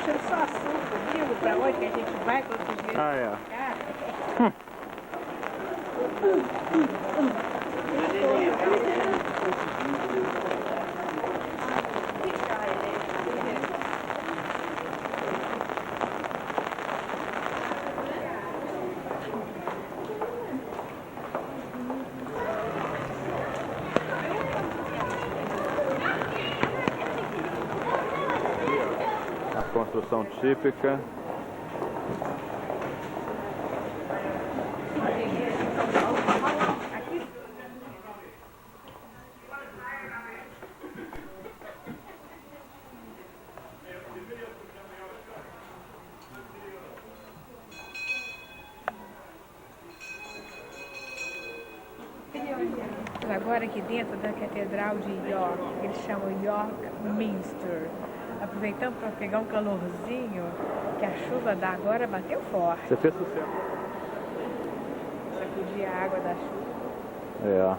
deixando só assunto, viu? Pra onde que a gente vai, quantos dias Ah, é. ficar. A construção típica. Agora aqui dentro da Catedral de York, eles chamam York Minster. Aproveitando para pegar um calorzinho, que a chuva da agora bateu forte. Você fez sucesso. Sacudir a água da chuva. É.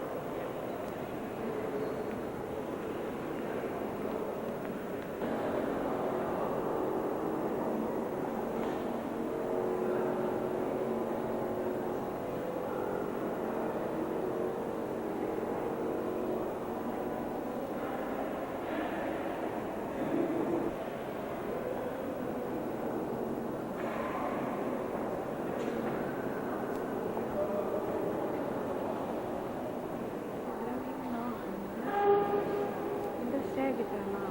Segue para lá.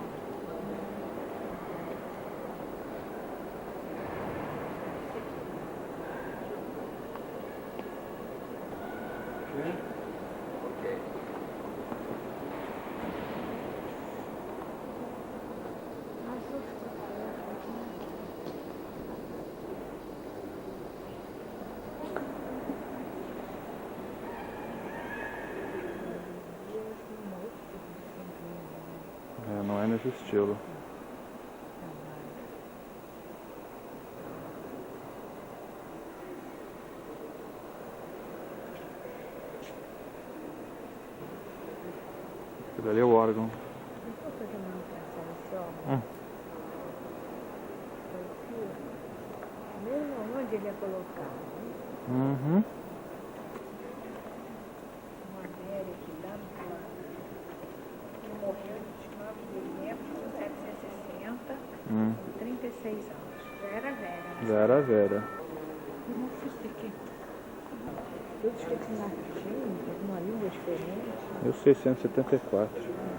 É, não é nesse estilo. Aquilo ali é o órgão. Vou fazer manutenção nesse órgão. Mesmo onde ele é colocado. Uhum. Uma velha que dá no plano. Ele morreu de 29 de dezembro de 1760, com 36 anos. Já era velha. Já era velha. E não fiz aqui. Tudo escrito em latim, uma língua diferente. 1674.